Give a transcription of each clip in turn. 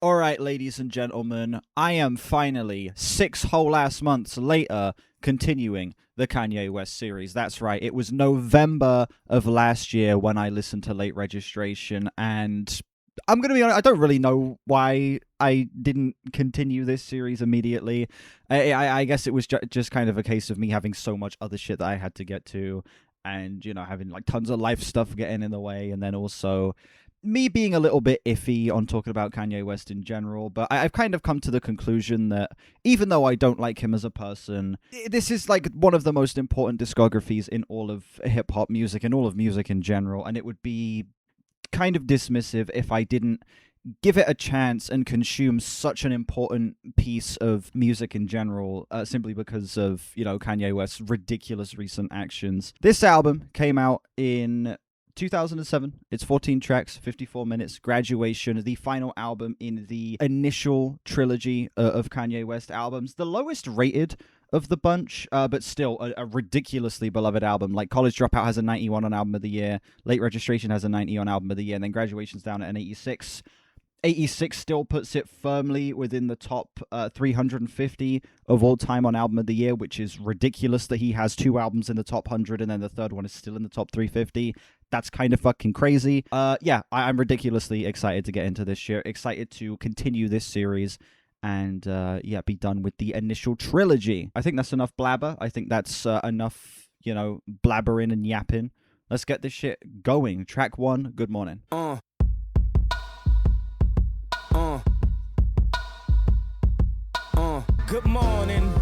All right, ladies and gentlemen, I am finally 6 whole ass months later continuing the Kanye West series. That's right, it was November of last year when I listened to Late Registration, and I'm going to be honest, I don't really know why I didn't continue this series immediately. I guess it was just kind of a case of me having so much other shit that I had to get to, and, you know, having like tons of life stuff getting in the way, and then also me being a little bit iffy on talking about Kanye West in general, but I've kind of come to the conclusion that even though I don't like him as a person, this is like one of the most important discographies in all of hip-hop music and all of music in general, and it would be kind of dismissive if I didn't give it a chance and consume such an important piece of music in general, simply because of, you know, Kanye West's ridiculous recent actions. This album came out in 2007. It's 14 tracks, 54 minutes. Graduation, the final album in the initial trilogy of Kanye West albums. The lowest rated of the bunch, but still a ridiculously beloved album. Like College Dropout has a 91 on Album of the Year. Late Registration has a 90 on Album of the Year. And then Graduation's down at an 86. 86 still puts it firmly within the top 350 of all time on Album of the Year, which is ridiculous that he has 2 albums in the top 100 and then the third one is still in the top 350. That's kind of fucking crazy. Yeah, I'm ridiculously excited to get into this shit. Excited to continue this series and, yeah, be done with the initial trilogy. I think that's enough blabber. I think that's enough, you know, blabbering and yapping. Let's get this shit going. Track 1, Good Morning. Good morning.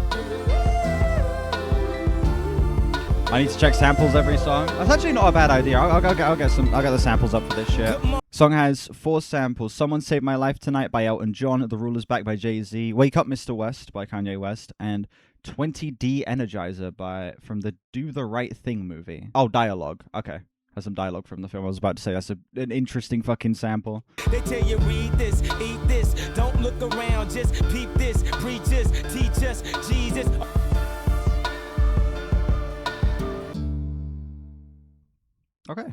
I need to check samples every song. That's actually not a bad idea. I'll get the samples up for this shit. Song has 4 samples. Someone Saved My Life Tonight by Elton John. The Ruler's Back by Jay-Z. Wake Up Mr. West by Kanye West. And 20D Energizer from the Do the Right Thing movie. Oh, dialogue. Okay. Has some dialogue from the film. I was about to say that's an interesting fucking sample. They tell you read this, eat this, don't look around, just peep this, preach this, teach us, Jesus. Okay.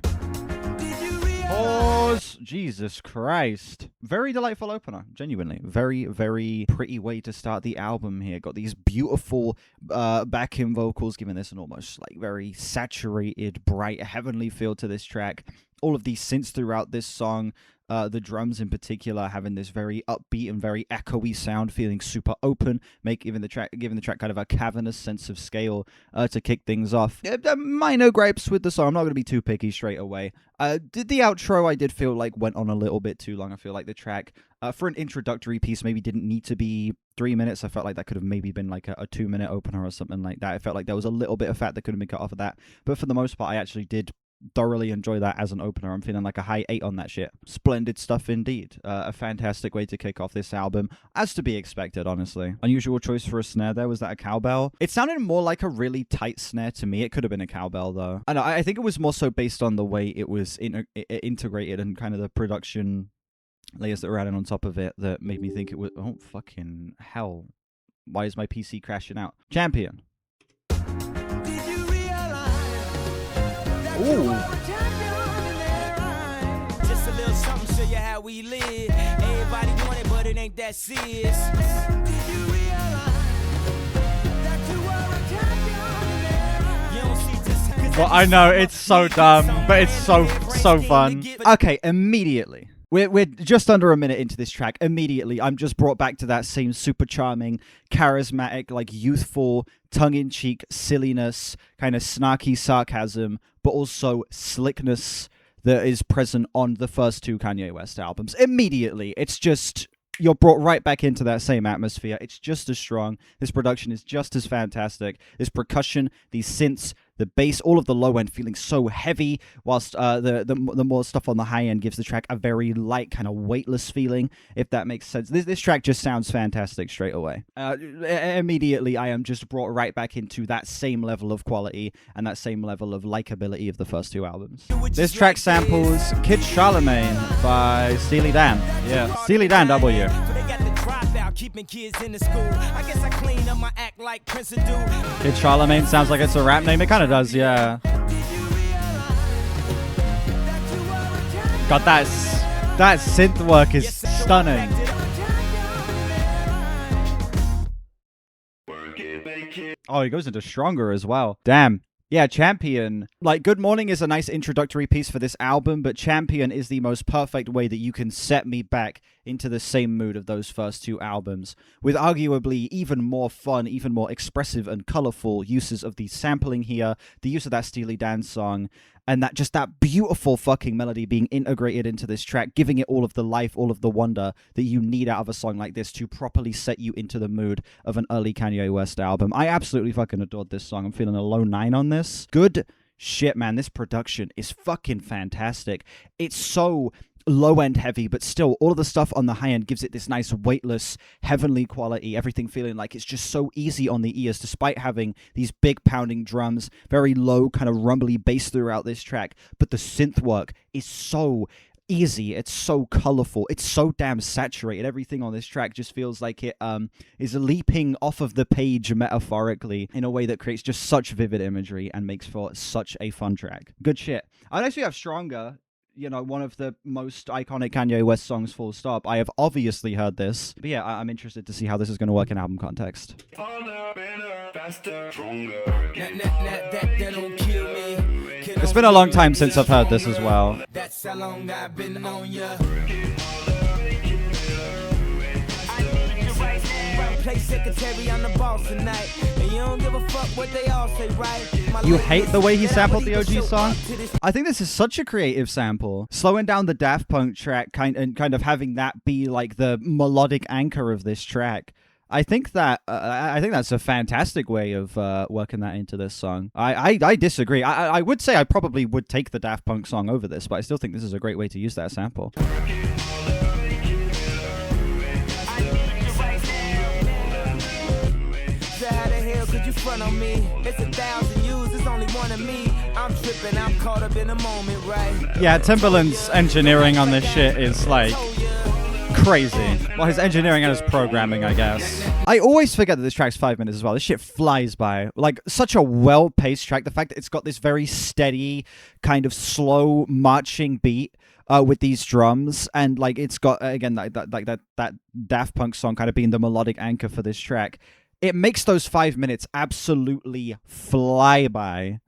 Pause. Jesus Christ. Very delightful opener. Genuinely. Very, very pretty way to start the album here. Got these beautiful backing vocals, giving this an almost like very saturated, bright, heavenly feel to this track. All of these synths throughout this song. The drums in particular having this very upbeat and very echoey sound, feeling super open, giving the track kind of a cavernous sense of scale to kick things off. Minor gripes with the song. I'm not going to be too picky straight away. The outro I did feel like went on a little bit too long. I feel like the track for an introductory piece maybe didn't need to be 3 minutes. I felt like that could have maybe been like a 2-minute opener or something like that. I felt like there was a little bit of fat that could have been cut off of that. But for the most part, I actually did thoroughly enjoy that as an opener. I'm feeling like a high 8 on that shit. Splendid stuff indeed. A fantastic way to kick off this album, as to be expected, honestly. Unusual choice for a snare there. Was that a cowbell? It sounded more like a really tight snare to me. It could have been a cowbell though. I think it was more so based on the way it was integrated and kind of the production layers that were added on top of it that made me think it was... Oh, fucking hell. Why is my PC crashing out? Champion. Ooh. Just a little something, show you how we live. Everybody doing it, but it ain't that serious. Did you realize that you were a champion? You don't see this. Well, I know, it's so dumb, but it's so fun. Okay, immediately. We're just under a minute into this track. Immediately, I'm just brought back to that same super charming, charismatic, like youthful, tongue-in-cheek silliness, kind of snarky sarcasm, but also slickness that is present on the first 2 Kanye West albums. Immediately, it's just... You're brought right back into that same atmosphere. It's just as strong. This production is just as fantastic. This percussion, these synths, the bass, all of the low end feeling so heavy, whilst the more stuff on the high end gives the track a very light, kind of weightless feeling, if that makes sense. This track just sounds fantastic straight away. Immediately, I am just brought right back into that same level of quality and that same level of likability of the first 2 albums. This track samples Kid Charlemagne by Steely Dan. Yeah, Steely Dan W. Keeping kids in the school. I guess I clean up my act like Prince do. Kid Charlemagne sounds like it's a rap name. It kind of does, yeah. God, that synth work is stunning. Oh, he goes into stronger as well. Damn. Yeah, Champion. Like, Good Morning is a nice introductory piece for this album, but Champion is the most perfect way that you can set me back into the same mood of those first two albums, with arguably even more fun, even more expressive and colorful uses of the sampling here, the use of that Steely Dan song, and that beautiful fucking melody being integrated into this track, giving it all of the life, all of the wonder that you need out of a song like this to properly set you into the mood of an early Kanye West album. I absolutely fucking adored this song. I'm feeling a low 9 on this. Good shit, man. This production is fucking fantastic. It's so low-end heavy, but still all of the stuff on the high end gives it this nice weightless heavenly quality, everything feeling like it's just so easy on the ears despite having these big pounding drums, very low kind of rumbly bass throughout this track. But the synth work is so easy, it's so colorful, it's so damn saturated. Everything on this track just feels like it is leaping off of the page metaphorically in a way that creates just such vivid imagery and makes for such a fun track. Good shit. I'd actually have Stronger, you know, one of the most iconic Kanye West songs, full stop. I have obviously heard this. But yeah, I'm interested to see how this is going to work in album context. It's been a long time since I've heard this as well. That's how long I've been on ya. Play secretary on the boss tonight, and you don't give a fuck what they all say, right? You hate the way he sampled the OG song? I think this is such a creative sample. Slowing down the Daft Punk track kind of having that be like the melodic anchor of this track. I think that's a fantastic way of working that into this song. I disagree. I would say I probably would take the Daft Punk song over this, but I still think this is a great way to use that sample. You front on me. It's 1,000 views, it's only one of me. I'm tripping, I'm caught up in the moment, right? Yeah, Timbaland's engineering on this shit is like crazy. Well, his engineering and his programming, I guess. I always forget that this track's 5 minutes as well. This shit flies by. Like, such a well-paced track. The fact that it's got this very steady, kind of slow marching beat with these drums, and like it's got again that Daft Punk song kind of being the melodic anchor for this track. It makes those 5 minutes absolutely fly by.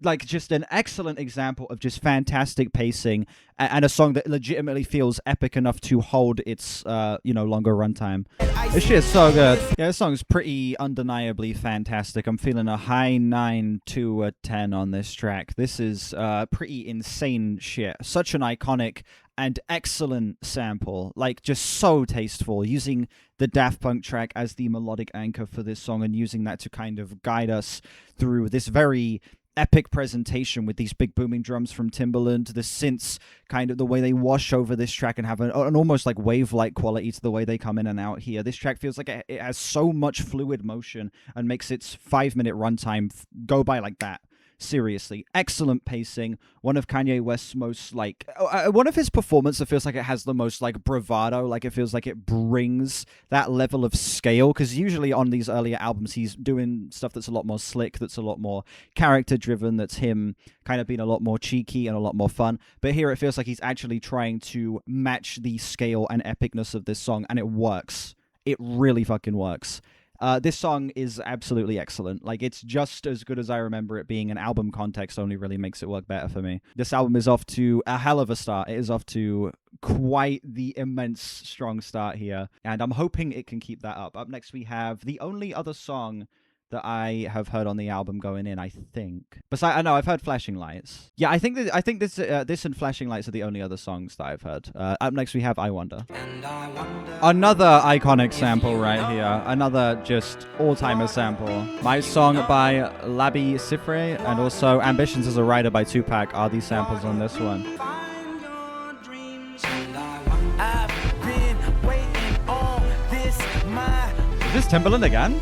Like, just an excellent example of just fantastic pacing and a song that legitimately feels epic enough to hold its, longer runtime. This shit is so good. Yeah, this song is pretty undeniably fantastic. I'm feeling a high 9 to a 10 on this track. This is pretty insane shit. Such an iconic and excellent sample. Like, just so tasteful. Using the Daft Punk track as the melodic anchor for this song and using that to kind of guide us through this very epic presentation with these big booming drums from Timbaland, the synths, kind of the way they wash over this track and have an almost like wave-like quality to the way they come in and out here. This track feels like it has so much fluid motion and makes its 5-minute runtime go by like that. Seriously, excellent pacing. One of Kanye West's most, like, one of his performances that feels like it has the most, like, bravado. Like, it feels like it brings that level of scale. Because usually on these earlier albums, he's doing stuff that's a lot more slick, that's a lot more character-driven, that's him kind of being a lot more cheeky and a lot more fun. But here it feels like he's actually trying to match the scale and epicness of this song, and it works. It really fucking works. This song is absolutely excellent. Like, it's just as good as I remember it being. An album context only really makes it work better for me. This album is off to a hell of a start. It is off to quite the immense strong start here, and I'm hoping it can keep that up. Up next, we have the only other song that I have heard on the album going in, I think. Besides, I know I've heard Flashing Lights. Yeah, I think this and Flashing Lights are the only other songs that I've heard. Up next we have I Wonder. Another iconic sample right here. Another just all-timer sample. My Song by Labi Siffre and also Ambitions as a Writer by Tupac are these samples on this one. Is this Timbaland again?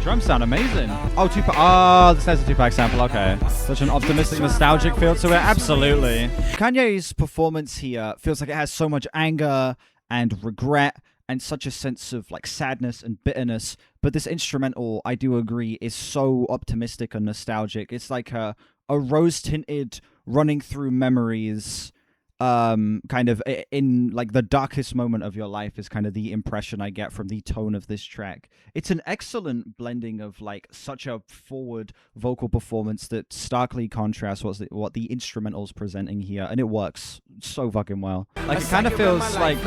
Drums sound amazing. Oh, Tupac. Oh, this has a Tupac sample. Okay. Such an optimistic, nostalgic feel to it. Absolutely. Kanye's performance here feels like it has so much anger and regret and such a sense of like sadness and bitterness. But this instrumental, I do agree, is so optimistic and nostalgic. It's like a rose-tinted running through memories kind of in like the darkest moment of your life is kind of the impression I get from the tone of this track. It's an excellent blending of like such a forward vocal performance that starkly contrasts what the instrumental's presenting here, and it works so fucking well. Like it kind of feels like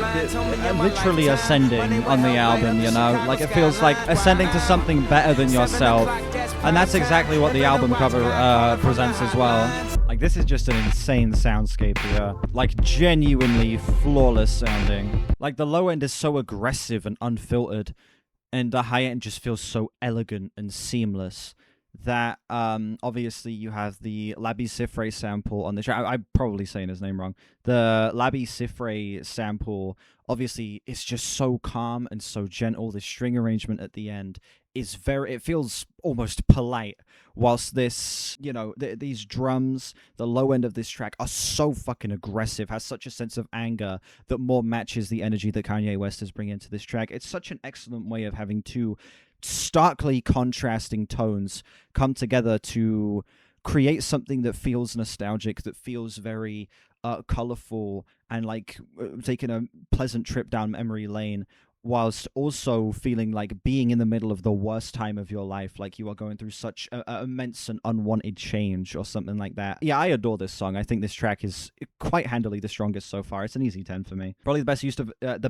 literally ascending on the album, you know? Like it feels like ascending to something better than yourself, and that's exactly what the album cover presents as well. Like this is just an insane soundscape here. Like genuinely flawless sounding. Like the low end is so aggressive and unfiltered, and the high end just feels so elegant and seamless that obviously you have the Labi Siffre sample on the track. I'm probably saying his name wrong. The Labi Siffre sample obviously is just so calm and so gentle. The string arrangement at the end is it feels almost polite, whilst this, you know, these drums, the low end of this track are so fucking aggressive, has such a sense of anger that more matches the energy that Kanye West is bringing to this track. It's such an excellent way of having two starkly contrasting tones come together to create something that feels nostalgic, that feels very colorful, and like taking a pleasant trip down memory lane, whilst also feeling like being in the middle of the worst time of your life, like you are going through such immense and unwanted change or something like that. Yeah, I adore this song. I think this track is quite handily the strongest so far. It's an easy 10 for me. Probably the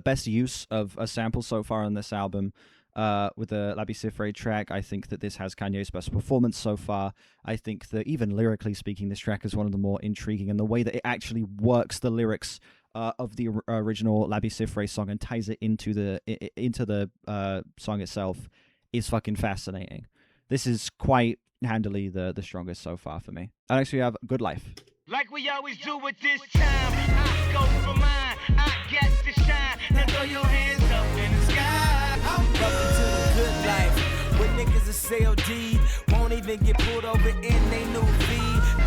best use of a sample so far on this album. With the Labi Siffre track, I think that this has Kanye's best performance so far. I think that even lyrically speaking, this track is one of the more intriguing, and the way that it actually works the lyrics of the original Labi Siffre song and ties it into the song itself is fucking fascinating. This is quite handily the strongest so far for me. And next we have Good Life. Like we always do with this time, I go for mine, I get to shine. Now throw your hands up in the sky. Welcome to the good life, where niggas are COD, won't even get pulled over in they new V.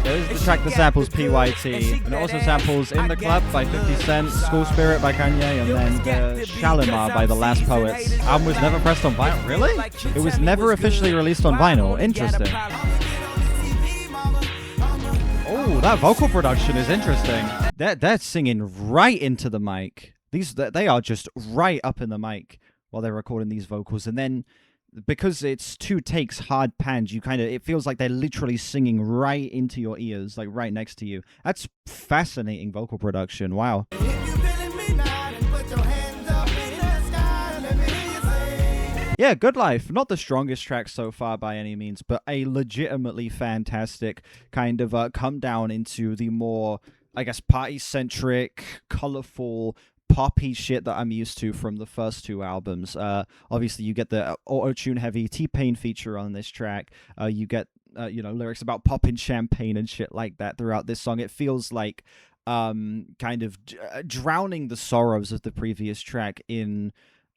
There's the track that samples PYT, and it also samples In the Club by 50 Cent, School Spirit by Kanye, and then the Shalimar by The Last Poets. Album was never pressed on vinyl. Really? It was never officially released on vinyl. Interesting. Oh, that vocal production is interesting. They're singing right into the mic. They are just right up in the mic while they're recording these vocals, and then because it's 2 takes hard pans, it feels like they're literally singing right into your ears, like right next to you. That's fascinating vocal production. Wow. Yeah, Good Life. Not the strongest track so far by any means, but a legitimately fantastic kind of come down into the more, I guess, party-centric, colorful, poppy shit that I'm used to from the first 2 albums. Obviously, you get the auto-tune heavy T-Pain feature on this track. You get, lyrics about popping champagne and shit like that throughout this song. It feels like kind of drowning the sorrows of the previous track in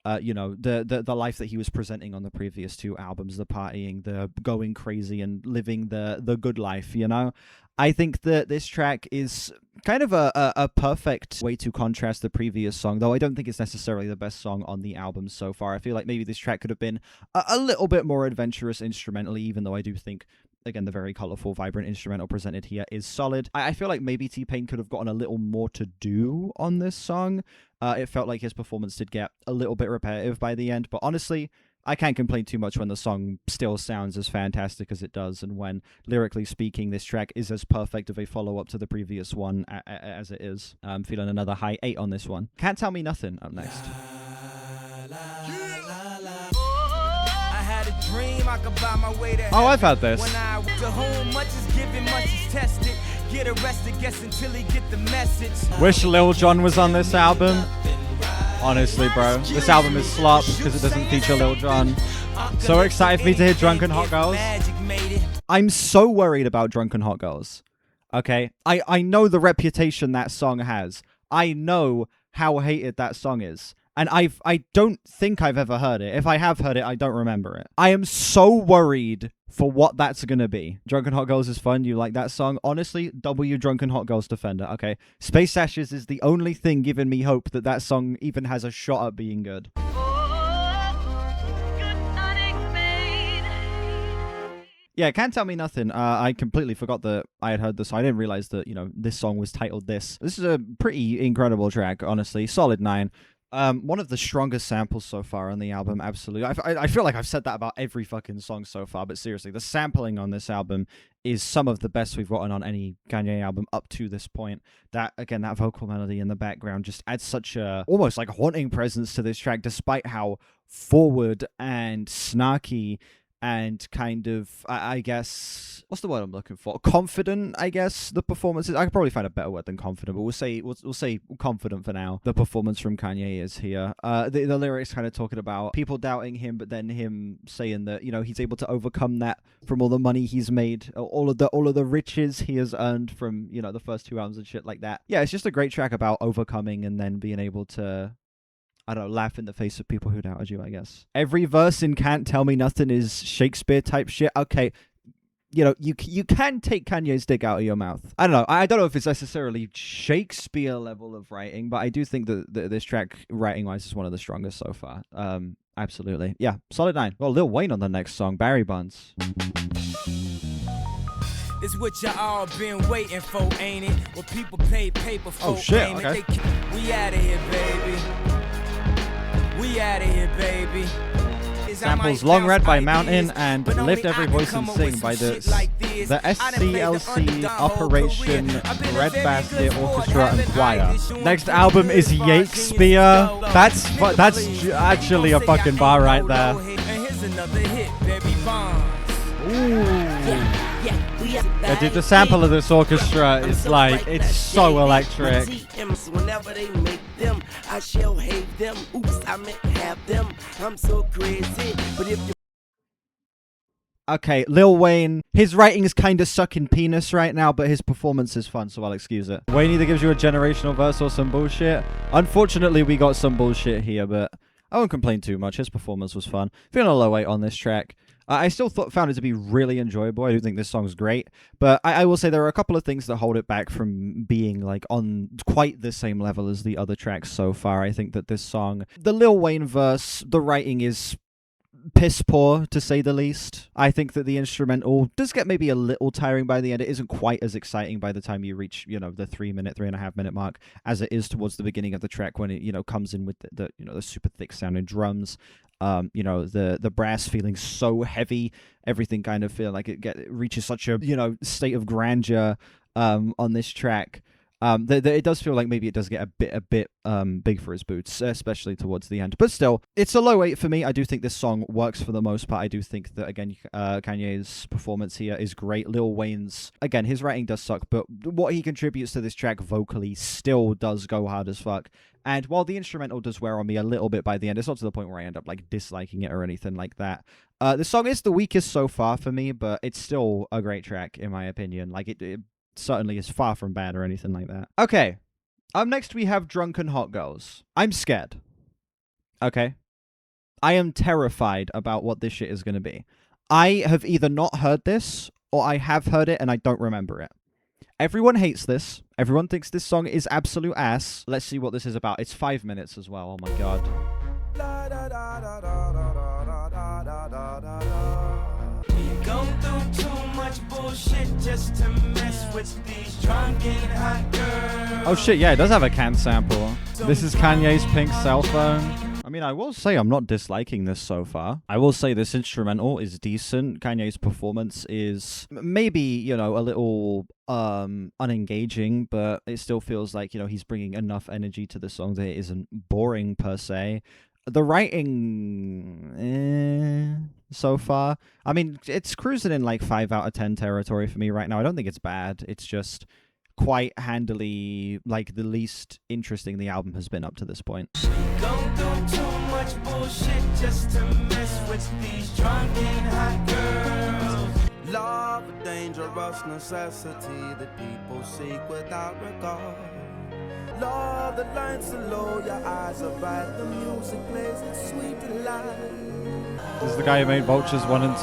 the life that he was presenting on the previous 2 albums, the partying, the going crazy and living the good life, you know? I think that this track is kind of a perfect way to contrast the previous song, though I don't think it's necessarily the best song on the album so far. I feel like maybe this track could have been a little bit more adventurous instrumentally, even though I do think, again, the very colorful, vibrant instrumental presented here is solid. I feel like maybe T-Pain could have gotten a little more to do on this song. It felt like his performance did get a little bit repetitive by the end, but honestly, I can't complain too much when the song still sounds as fantastic as it does, and when, lyrically speaking, this track is as perfect of a follow-up to the previous one as it is. I'm feeling another high 8 on this one. Can't Tell Me Nothing up next. Oh, I've had this. Wish Lil Jon was on this album. Honestly, bro, this album is slop because it doesn't feature Lil Jon. So excited for me to hear Drunken Hot Girls. I'm so worried about Drunken Hot Girls. Okay, I know the reputation that song has. I know how hated that song is. And I don't think I've ever heard it. If I have heard it, I don't remember it. I am so worried for what that's gonna be. Drunken Hot Girls is fun. You like that song? Honestly, W Drunken Hot Girls Defender. Okay. Space Ashes is the only thing giving me hope that song even has a shot at being good. Yeah, Can't Tell Me Nothing. I completely forgot that I had heard this. I didn't realize that, this song was titled this. This is a pretty incredible track, honestly. Solid 9. One of the strongest samples so far on the album, absolutely. I feel like I've said that about every fucking song so far, but seriously, the sampling on this album is some of the best we've gotten on any Kanye album up to this point. That vocal melody in the background just adds such a, almost like haunting presence to this track, despite how forward and snarky and kind of, I guess, what's the word I'm looking for? Confident, I guess, the performance is. I could probably find a better word than confident, but we'll say confident for now. The performance from Kanye is here. The lyrics kind of talking about people doubting him, but then him saying that, he's able to overcome that from all the money he's made, all of the riches he has earned from, the first 2 albums and shit like that. Yeah, it's just a great track about overcoming and then being able to, I don't know, laugh in the face of people who doubted you, I guess. Every verse in Can't Tell Me Nothing is Shakespeare type shit. Okay, you can take Kanye's dick out of your mouth. I don't know. I don't know if it's necessarily Shakespeare level of writing, but I do think that this track, writing-wise, is one of the strongest so far. Absolutely. Yeah, solid 9. Well, Lil Wayne on the next song, Barry Bonds. It's what you all been waiting for, ain't it? What people pay paper for, oh, shit, ain't okay. it? We outta here, baby. We outta here, baby. Samples Long Red by Mountain and Lift Every Voice and Sing by the SCLC Operation Red Basket Orchestra and Choir. Next album is Shakespeare. That's actually a fucking bar right there. Ooh. Yeah, dude, the sample of this orchestra is like, it's so electric. Whenever they make them, I shall hate them. Oops, I meant have them. I'm so crazy. But if you Okay, Lil Wayne, his writing is kind of sucking penis right now, but his performance is fun, so I'll excuse it. Wayne either gives you a generational verse or some bullshit. Unfortunately, we got some bullshit here, but I won't complain too much. His performance was fun. Feeling a low 8 on this track. I still found it to be really enjoyable. I do think this song's great, but I will say there are a couple of things that hold it back from being like on quite the same level as the other tracks so far. I think that this song, the Lil Wayne verse, the writing is piss poor, to say the least. I think that the instrumental does get maybe a little tiring by the end. It isn't quite as exciting by the time you reach, the 3.5 minute mark as it is towards the beginning of the track when it, comes in with the super thick sounding drums. The brass feeling so heavy, everything kind of feeling like it reaches such a, state of grandeur on this track. It does feel like maybe it does get a bit big for his boots, especially towards the end. But still, it's a low 8 for me. I do think this song works for the most part. I do think that, again, Kanye's performance here is great. Lil Wayne's, again, his writing does suck, but what he contributes to this track vocally still does go hard as fuck. And while the instrumental does wear on me a little bit by the end, it's not to the point where I end up like disliking it or anything like that. The song is the weakest so far for me, but it's still a great track in my opinion. Like it certainly is far from bad or anything like that. Okay, up next we have Drunken Hot Girls. I'm scared. Okay, I am terrified about what this shit is going to be. I have either not heard this or I have heard it and I don't remember it. Everyone hates this. Everyone thinks this song is absolute ass. Let's see what this is about. It's 5 minutes as well. Oh my god. Go through too much bullshit just to mess with these drunken hot girls. Oh shit, yeah, it does have a can sample. This is Kanye's Pink Cell Phone. I mean, I will say I'm not disliking this so far. I will say this instrumental is decent. Kanye's performance is maybe, a little unengaging, but it still feels like, he's bringing enough energy to the song that it isn't boring per se. The writing, so far. I mean, it's cruising in like 5 out of 10 territory for me right now. I don't think it's bad. It's just quite handily like the least interesting the album has been up to this point. Go through too much bullshit just to mess with these drunken hot girls. love a dangerous necessity that people seek without regard. Love the lights are low, your eyes are bright, the music plays with sweet delight. This is the guy who made Vultures 1 and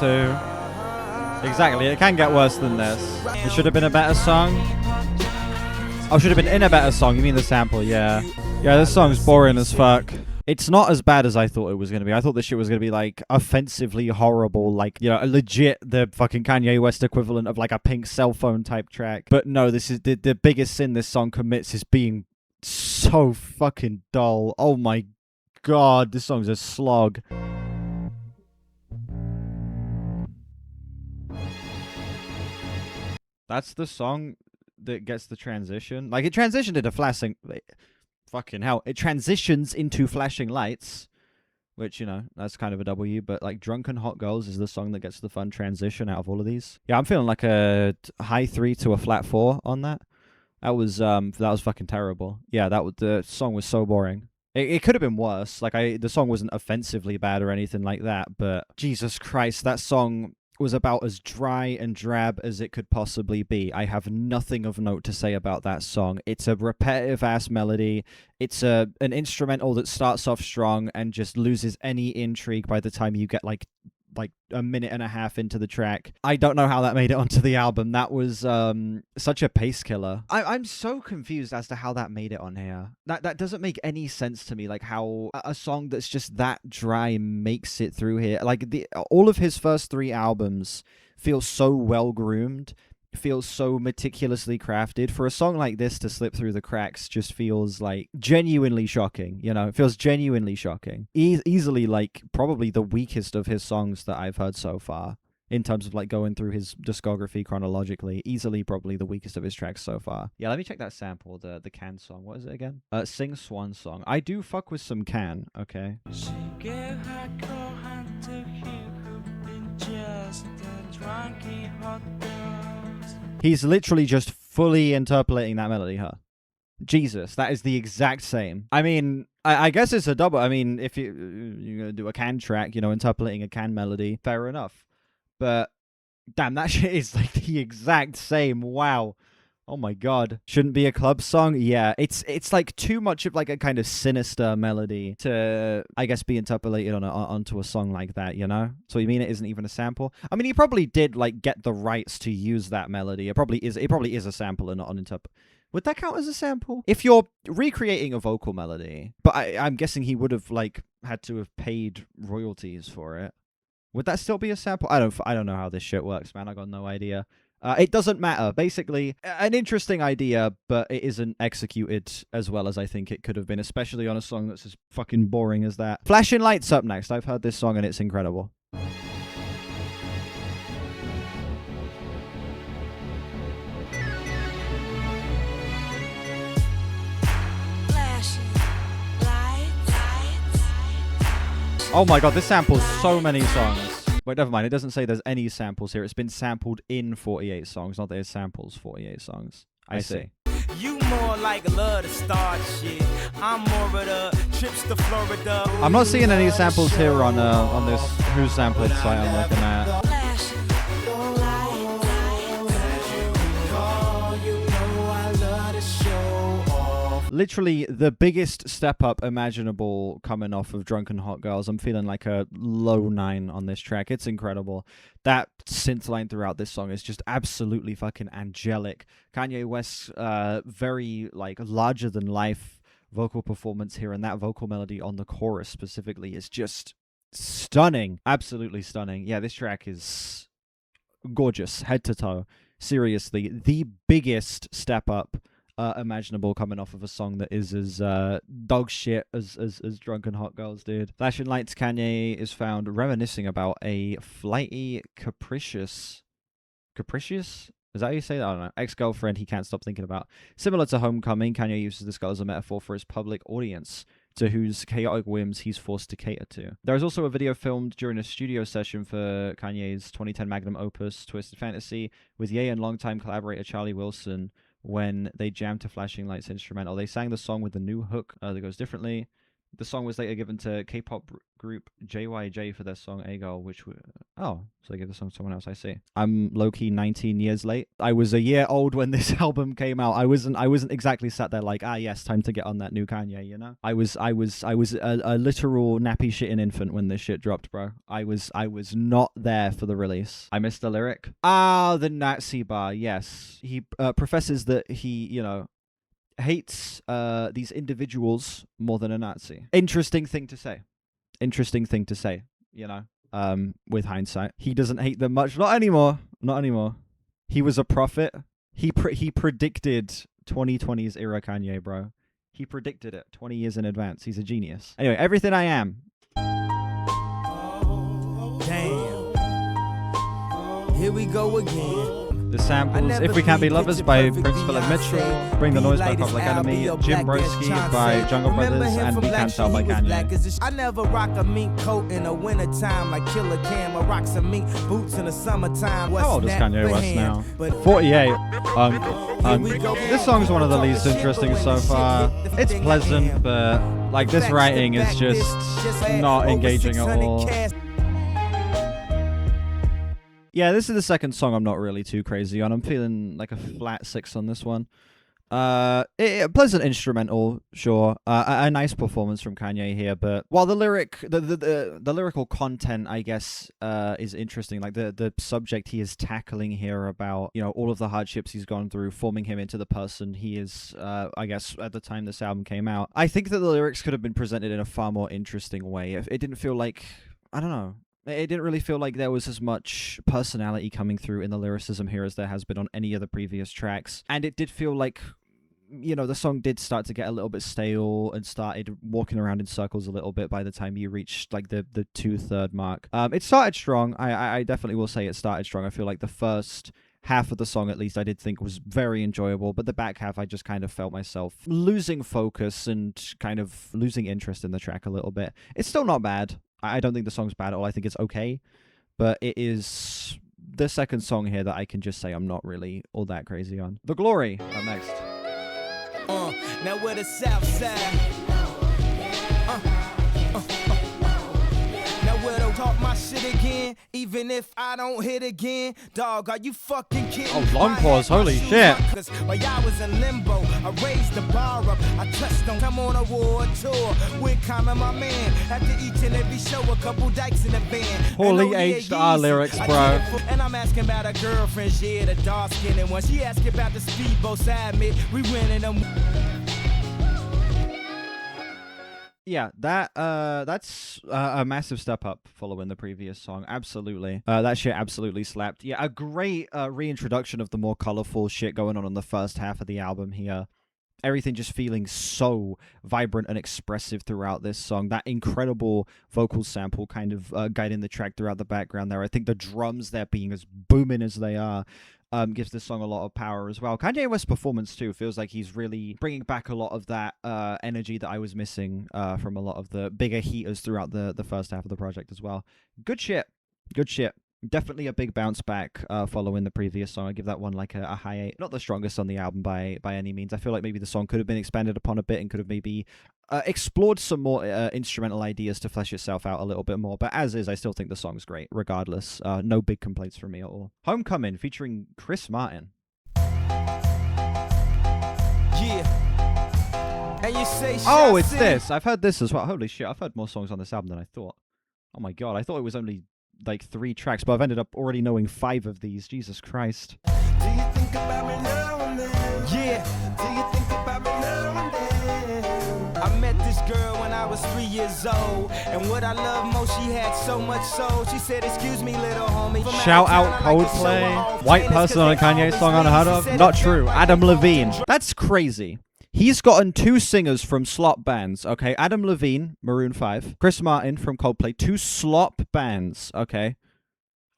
2. Exactly, it can get worse than this. It should have been a better song. Oh, should have been in a better song. You mean the sample, yeah. Yeah, this song's boring as fuck. It's not as bad as I thought it was going to be. I thought this shit was going to be like offensively horrible, like, you know, legit the fucking Kanye West equivalent of like a Pink Cell Phone type track. But no, this is the biggest sin this song commits is being so fucking dull. Oh my god, this song's a slog. That's the song that gets the transition. Like, it transitioned into flashing. Fucking hell. It transitions into Flashing Lights, which, you know, that's kind of a W. But, like, Drunken Hot Girls is the song that gets the fun transition out of all of these. Yeah, I'm feeling like a high 3 to a flat 4 on that. That was fucking terrible. Yeah, the song was so boring. It could have been worse. Like, the song wasn't offensively bad or anything like that, but Jesus Christ, that song was about as dry and drab as it could possibly be. I have nothing of note to say about that song. It's a repetitive ass melody. It's an instrumental that starts off strong and just loses any intrigue by the time you get like a minute and a half into the track. I don't know how that made it onto the album. That was such a pace killer. I'm so confused as to how that made it on here. That doesn't make any sense to me, like how a song that's just that dry makes it through here. Like all of his first 3 albums feel so well groomed, feels so meticulously crafted. For a song like this to slip through the cracks just feels like genuinely shocking. You know, it feels genuinely shocking. Easily like probably the weakest of his songs that I've heard so far in terms of like going through his discography chronologically. Easily probably the weakest of his tracks so far. Yeah, let me check that sample, the Can song. What is it again? Sing Swan Song. I do fuck with some Can, okay? She gave her cold hand to him who'd been just a drunky hot girl. He's literally just fully interpolating that melody, huh? Jesus, that is the exact same. I mean, I guess it's a double. I mean, if you're going to do a Can track, you know, interpolating a Can melody, fair enough. But, damn, that shit is like the exact same. Wow. Oh my god. Shouldn't be a club song? Yeah, it's like too much of like a kind of sinister melody to, I guess, be interpolated onto a song like that, you know? So you mean it isn't even a sample? I mean, he probably did like get the rights to use that melody. It probably is a sample and not an Would that count as a sample? If you're recreating a vocal melody, but I'm guessing he would have like had to have paid royalties for it. Would that still be a sample? I don't know how this shit works, man. I got no idea. It doesn't matter. Basically, an interesting idea, but it isn't executed as well as I think it could have been, especially on a song that's as fucking boring as that. Flashing Lights up next. I've heard this song and it's incredible. Oh my god, this samples so many songs. Wait, never mind. It doesn't say there's any samples here. It's been sampled in 48 songs, not that it samples 48 songs. I see. You more like love to start shit. I'm more of the trips to Florida. I'm not seeing any samples here on this Who's Sampled site I'm looking at. Literally the biggest step up imaginable coming off of Drunken Hot Girls. I'm feeling like a low 9 on this track. It's incredible. That synth line throughout this song is just absolutely fucking angelic. Kanye West's very like larger than life vocal performance here, and that vocal melody on the chorus specifically is just stunning. Absolutely stunning. Yeah, this track is gorgeous, head to toe. Seriously, the biggest step up imaginable coming off of a song that is as dog shit as Drunken Hot Girls, dude. Flashing Lights, Kanye is found reminiscing about a flighty, capricious? Is that how you say that? I don't know. Ex-girlfriend he can't stop thinking about. Similar to Homecoming, Kanye uses this girl as a metaphor for his public audience, to whose chaotic whims he's forced to cater to. There is also a video filmed during a studio session for Kanye's 2010 magnum opus, Twisted Fantasy, with Ye and longtime collaborator Charlie Wilson, when they jammed to Flashing Lights instrumental. They sang the song with a new hook that goes differently. The song was later given to K-pop group JYJ for their song A-Girl, which so they gave the song to someone else. I see. I'm low-key 19 years late. I was a year old when this album came out. I wasn't exactly sat there like, yes, time to get on that new Kanye, you know? I was a literal nappy shitting infant when this shit dropped, bro. I was not there for the release. I missed the lyric. The Nazi bar, yes. He professes that he, you know, hates these individuals more than a Nazi. Interesting thing to say. Interesting thing to say, you know, with hindsight. He doesn't hate them much. Not anymore. Not anymore. He was a prophet. He predicted 2020's era Kanye, bro. He predicted it 20 years in advance. He's a genius. Anyway, Everything I Am. Damn. Here we go again. The samples, If We Can't Be Lovers by Prince Philip Mitchell, Bring the Noise by Public Enemy, Jim Broski by Jungle Brothers, and We Can't Tell by Kanye. I never rock a mink coat in the wintertime like Killer Cam. I rock some mink boots in the summertime. How old is Kanye West now? 48. This song's one of the least interesting so far. It's pleasant, but like this writing is just not engaging at all. Yeah, this is the second song I'm not really too crazy on. I'm feeling like a flat 6 on this one. Pleasant instrumental, sure. A nice performance from Kanye here, but while the lyrical content, I guess, is interesting, like the subject he is tackling here about, you know, all of the hardships he's gone through, forming him into the person he is, I guess, at the time this album came out. I think that the lyrics could have been presented in a far more interesting way. It didn't feel like, I don't know. It didn't really feel like there was as much personality coming through in the lyricism here as there has been on any of the previous tracks. And it did feel like, you know, the song did start to get a little bit stale and started walking around in circles a little bit by the time you reached like the 2/3 mark. It started strong. I definitely will say it started strong. I feel like the first half of the song, at least, I did think was very enjoyable, but the back half, I just kind of felt myself losing focus and kind of losing interest in the track a little bit. It's still not bad. I don't think the song's bad at all. I think it's okay, but it is the second song here that I can just say I'm not really all that crazy on. The Glory, up next. Now we're the South Side. Now we're the talk my shit again, even if I don't hit again. Dog, are you fucking kidding? Oh, long pause, holy shit. While y'all was in limbo, I raised the bar up. I touched on, I'm on a war tour. With Kanye, my man. After each and every show, a couple dykes in the band. Poorly aged our lyrics, bro. And I'm asking about a girlfriend, yeah, the dark skinned one. She asking about the speedboat side mid. We winning them. Yeah, that's a massive step up following the previous song. Absolutely. That shit absolutely slapped. Yeah, a great reintroduction of the more colorful shit going on in the first half of the album here. Everything just feeling so vibrant and expressive throughout this song. That incredible vocal sample kind of guiding the track throughout the background there. I think the drums there being as booming as they are gives this song a lot of power as well. Kanye West's performance too feels like he's really bringing back a lot of that energy that I was missing from a lot of the bigger heaters throughout the first half of the project as well. Good shit. Good shit. Definitely a big bounce back following the previous song. I give that one like a high 8. Not the strongest on the album by any means. I feel like maybe the song could have been expanded upon a bit and could have maybe explored some more instrumental ideas to flesh itself out a little bit more. But as is, I still think the song's great regardless. No big complaints from me at all. Homecoming featuring Chris Martin. Yeah. And you say oh, it's this. I've heard this as well. Holy shit, I've heard more songs on this album than I thought. Oh my god, I thought it was only like 3 tracks, but I've ended up already knowing 5 of these. Jesus Christ. Do you think about me now and then? Yeah. Do you think about me now and then? I met this girl when I was 3 years old, and what I love most, she had so much soul. She said, "Excuse me, little homie." Shout out Coldplay. White person on a Kanye song unheard of? Not true. Adam Levine. That's crazy. He's gotten 2 singers from slop bands, okay? Adam Levine, Maroon 5. Chris Martin from Coldplay. 2 slop bands, okay?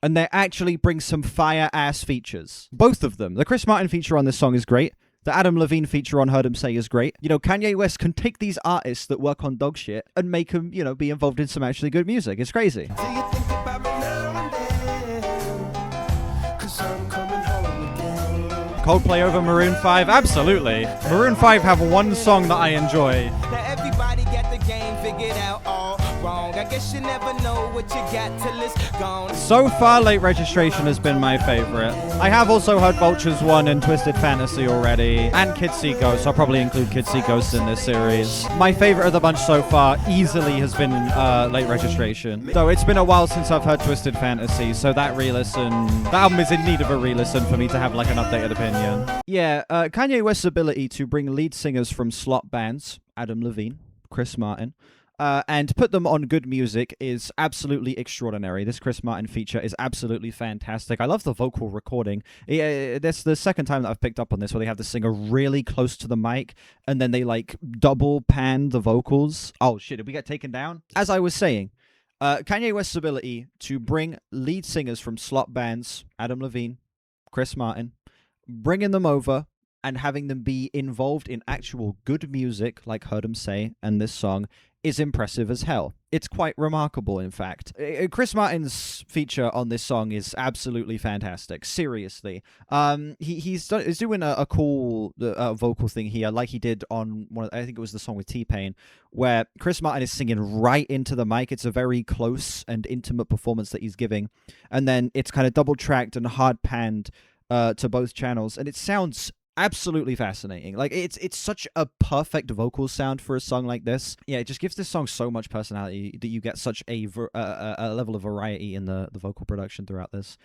And they actually bring some fire-ass features. Both of them. The Chris Martin feature on this song is great. The Adam Levine feature on Heard Him Say is great. You know, Kanye West can take these artists that work on dog shit and make them, you know, be involved in some actually good music. It's crazy. Do you think about me now and then? 'Cause I'm coming home again. Coldplay over Maroon 5? Absolutely. Maroon 5 have one song that I enjoy. Now everybody got the game figured out all wrong. wrong. I guess you never know what you got till it's gone. So far, Late Registration has been my favorite. I have also heard Vultures 1 and Twisted Fantasy already, and Kids See Ghosts. I'll probably include Kids See Ghosts in this series. My favorite of the bunch so far easily has been Late Registration. Though it's been a while since I've heard Twisted Fantasy, so that album is in need of a re-listen for me to have like an updated opinion. Yeah, Kanye West's ability to bring lead singers from slot bands, Adam Levine, Chris Martin, and put them on good music is absolutely extraordinary. This Chris Martin feature is absolutely fantastic. I love the vocal recording. That's the second time that I've picked up on this, where they have the singer really close to the mic, and then they like double pan the vocals. Oh shit, did we get taken down? As I was saying, Kanye West's ability to bring lead singers from slot bands, Adam Levine, Chris Martin, bringing them over and having them be involved in actual good music, like Heard 'Em Say and this song, is impressive as hell. It's quite remarkable, in fact. Chris Martin's feature on this song is absolutely fantastic. Seriously. He's doing a cool vocal thing here, like he did on I think it was the song with T-Pain, where Chris Martin is singing right into the mic. It's a very close and intimate performance that he's giving. And then it's kind of double-tracked and hard-panned to both channels, and it sounds absolutely fascinating. Like it's such a perfect vocal sound for a song like this. Yeah, it just gives this song so much personality that you get such a level of variety in the vocal production throughout this.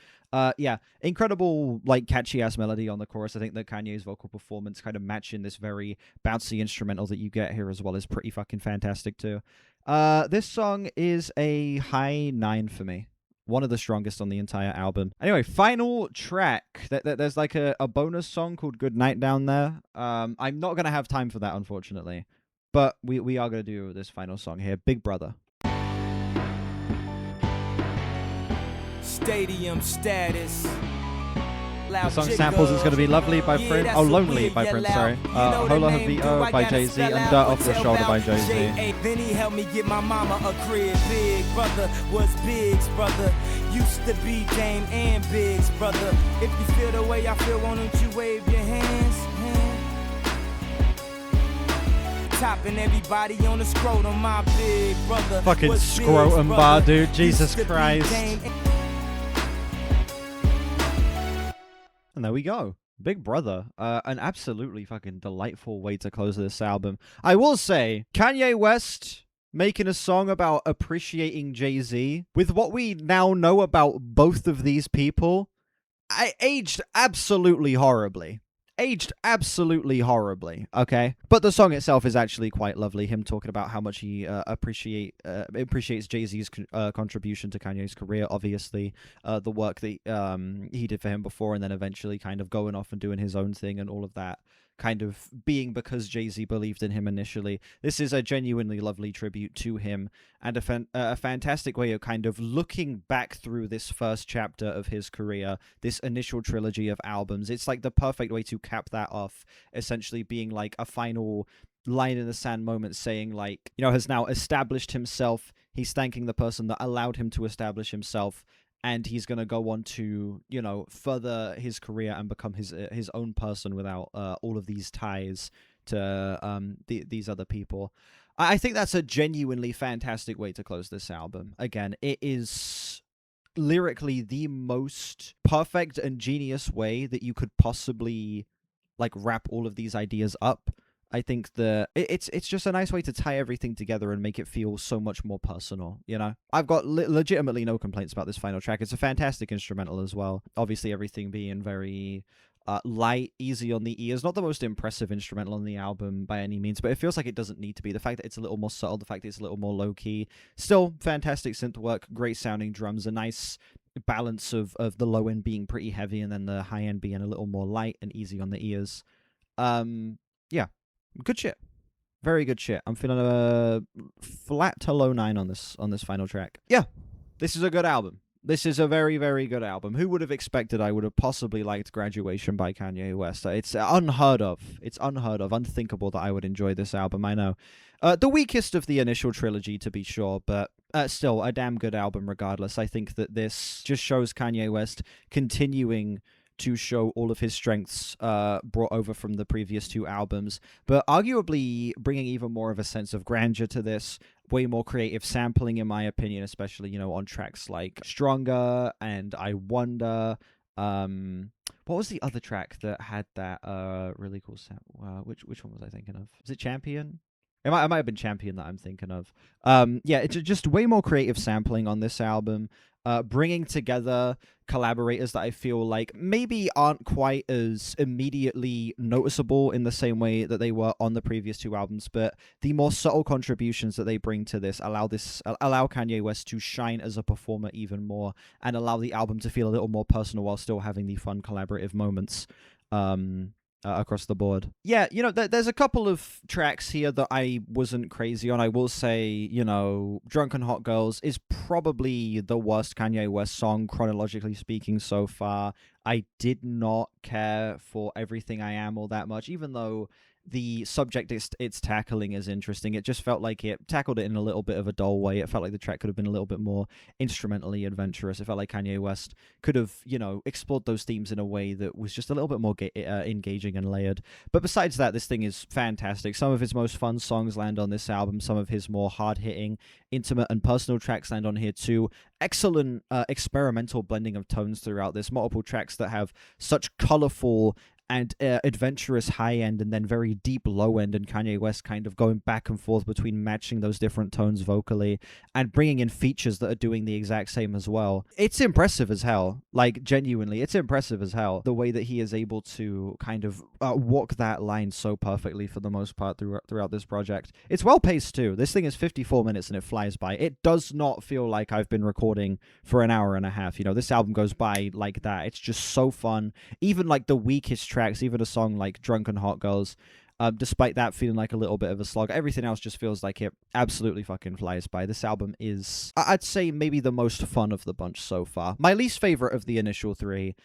Yeah, incredible, like, catchy ass melody on the chorus. I think that Kanye's vocal performance kind of matching this very bouncy instrumental that you get here as well is pretty fucking fantastic too. This song is a high 9 for me. One of the strongest on the entire album. Anyway, final track. There's like a bonus song called Good Night down there. I'm not going to have time for that, unfortunately. But we are going to do this final song here. Big Brother. Stadium status. The song samples is going to be Lovely by Prince. Oh, Lonely by Prince, sorry. Hola Havito by Jay-Z and Dirt Off the Shoulder by Jay-Z. Then he helped me get my mama a crib. Big brother was Big's brother. Used to be Dame and Big's brother. If you feel the way I feel, why don't you wave your hands? Topping everybody on the scrotum, my big brother. Fucking scrotum bar, dude. Jesus Christ. And there we go. Big Brother. An absolutely fucking delightful way to close this album. I will say, Kanye West making a song about appreciating Jay-Z, with what we now know about both of these people, aged absolutely horribly. Okay? But the song itself is actually quite lovely. Him talking about how much he appreciates Jay-Z's contribution to Kanye's career, obviously. The work that he did for him before, and then eventually kind of going off and doing his own thing and all of that. Kind of being because Jay-Z believed in him initially. This is a genuinely lovely tribute to him, and a fantastic way of kind of looking back through this first chapter of his career, this initial trilogy of albums. It's like the perfect way to cap that off, essentially being like a final line in the sand moment, saying like, you know, has now established himself. He's thanking the person that allowed him to establish himself, and he's going to go on to, you know, further his career and become his own person without all of these ties to these other people. I think that's a genuinely fantastic way to close this album. Again, it is lyrically the most perfect and genius way that you could possibly like wrap all of these ideas up. I think it's just a nice way to tie everything together and make it feel so much more personal, you know? I've got legitimately no complaints about this final track. It's a fantastic instrumental as well. Obviously, everything being very light, easy on the ears. Not the most impressive instrumental on the album by any means, but it feels like it doesn't need to be. The fact that it's a little more subtle, the fact that it's a little more low-key. Still, fantastic synth work, great sounding drums, a nice balance of the low end being pretty heavy and then the high end being a little more light and easy on the ears. Yeah. Good shit. Very good shit. I'm feeling a flat to low 9 on this final track. Yeah, this is a good album. This is a very, very good album. Who would have expected I would have possibly liked Graduation by Kanye West? It's unheard of. It's unheard of. Unthinkable that I would enjoy this album, I know. The weakest of the initial trilogy, to be sure, but still a damn good album regardless. I think that this just shows Kanye West continuing to show all of his strengths brought over from the previous two albums, but arguably bringing even more of a sense of grandeur to this. Way more creative sampling, in my opinion, especially, on tracks like Stronger and I Wonder. What was the other track that had that really cool sound? Which one was I thinking of? Is it Champion? It might have been Champion that I'm thinking of. Yeah, it's just way more creative sampling on this album. Bringing together collaborators that I feel like maybe aren't quite as immediately noticeable in the same way that they were on the previous two albums, but the more subtle contributions that they bring to this allow Kanye West to shine as a performer even more, and allow the album to feel a little more personal while still having the fun collaborative moments. Across the board. Yeah, there's a couple of tracks here that I wasn't crazy on. I will say, Drunken Hot Girls is probably the worst Kanye West song, chronologically speaking, so far. I did not care for Everything I Am all that much, even though the subject it's tackling is interesting. It just felt like it tackled it in a little bit of a dull way. It felt like the track could have been a little bit more instrumentally adventurous. It felt like Kanye West could have, explored those themes in a way that was just a little bit more engaging and layered. But besides that, this thing is fantastic. Some of his most fun songs land on this album. Some of his more hard-hitting, intimate, and personal tracks land on here too. Excellent experimental blending of tones throughout this. Multiple tracks that have such colorful and adventurous high end and then very deep low end, and Kanye West kind of going back and forth between matching those different tones vocally and bringing in features that are doing the exact same as well. It's impressive as hell. Like, genuinely, it's impressive as hell, the way that he is able to kind of walk that line so perfectly for the most part throughout this project. It's well paced too. This thing is 54 minutes and it flies by. It does not feel like I've been recording for an hour and a half. This album goes by like that. It's just so fun. Even like the weakest tracks, even a song like Drunken Hot Girls, despite that feeling like a little bit of a slog, everything else just feels like it absolutely fucking flies by. This album is, I'd say, maybe the most fun of the bunch so far. My least favorite of the initial three,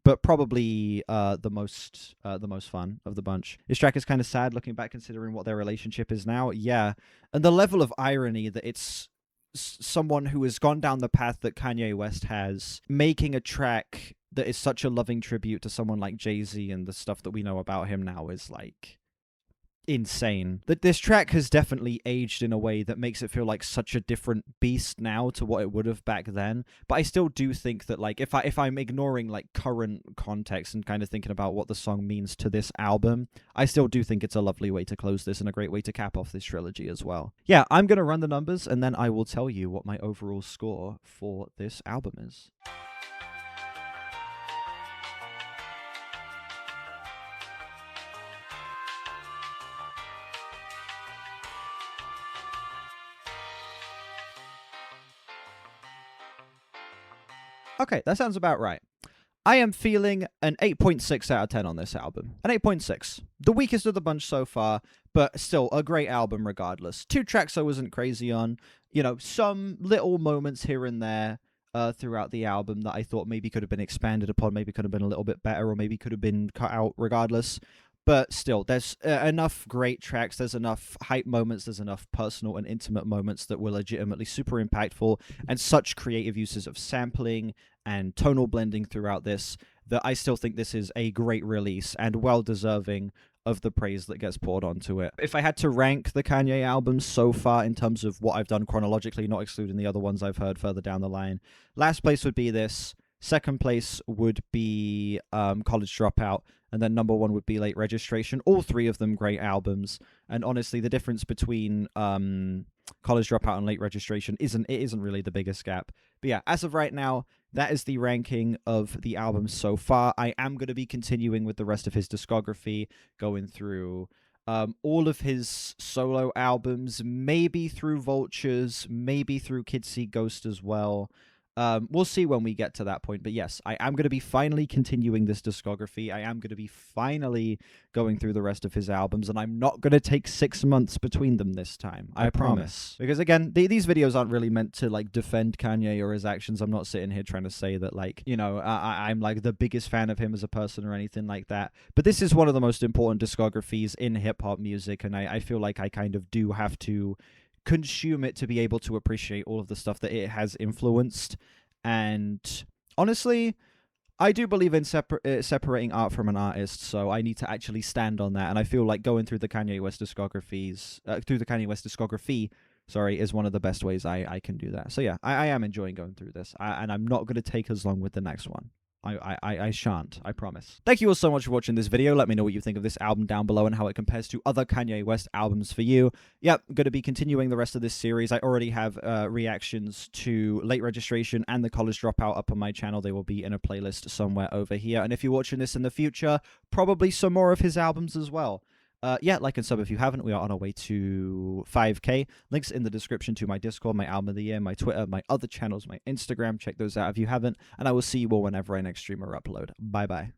but probably the most fun of the bunch. This track is kind of sad looking back, considering what their relationship is now. Yeah, and the level of irony that it's someone who has gone down the path that Kanye West has, making a track that is such a loving tribute to someone like Jay-Z and the stuff that we know about him now is like insane. That this track has definitely aged in a way that makes it feel like such a different beast now to what it would have back then. But I still do think that, like, if I'm ignoring like current context and kind of thinking about what the song means to this album, I still do think it's a lovely way to close this and a great way to cap off this trilogy as well. Yeah, I'm gonna run the numbers and then I will tell you what my overall score for this album is. Okay, that sounds about right. I am feeling an 8.6 out of 10 on this album. An 8.6. The weakest of the bunch so far, but still a great album regardless. Two tracks I wasn't crazy on. Some little moments here and there throughout the album that I thought maybe could have been expanded upon, maybe could have been a little bit better, or maybe could have been cut out regardless. But still, there's enough great tracks, there's enough hype moments, there's enough personal and intimate moments that were legitimately super impactful, and such creative uses of sampling and tonal blending throughout this, that I still think this is a great release and well-deserving of the praise that gets poured onto it. If I had to rank the Kanye albums so far in terms of what I've done chronologically, not excluding the other ones I've heard further down the line, last place would be this, second place would be College Dropout, and then number one would be Late Registration. All three of them great albums, and honestly, the difference between College Dropout and Late Registration isn't really the biggest gap. But yeah, as of right now, that is the ranking of the albums so far. I am going to be continuing with the rest of his discography, going through all of his solo albums, maybe through Vultures, maybe through Kids See Ghost as well. We'll see when we get to that point. But yes, I am going to be finally continuing this discography. I am going to be finally going through the rest of his albums, and I'm not going to take 6 months between them this time. I promise. Because again, these videos aren't really meant to like defend Kanye or his actions. I'm not sitting here trying to say that like, I'm like the biggest fan of him as a person or anything like that. But this is one of the most important discographies in hip hop music, and I feel like I kind of do have to consume it to be able to appreciate all of the stuff that it has influenced. And honestly, I do believe in separating art from an artist, so I need to actually stand on that. And I feel like going through the Kanye West discography, sorry, is one of the best ways I can do that. So yeah, I am enjoying going through this, and I'm not going to take as long with the next one. I shan't, I promise. Thank you all so much for watching this video. Let me know what you think of this album down below and how it compares to other Kanye West albums for you. Yep, I'm going to be continuing the rest of this series. I already have reactions to Late Registration and The College Dropout up on my channel. They will be in a playlist somewhere over here. And if you're watching this in the future, probably some more of his albums as well. Yeah, like and sub if you haven't. We are on our way to 5K. Links in the description to my Discord, my album of the year, my Twitter, my other channels, my Instagram. Check those out if you haven't. And I will see you all whenever I next stream or upload. Bye-bye.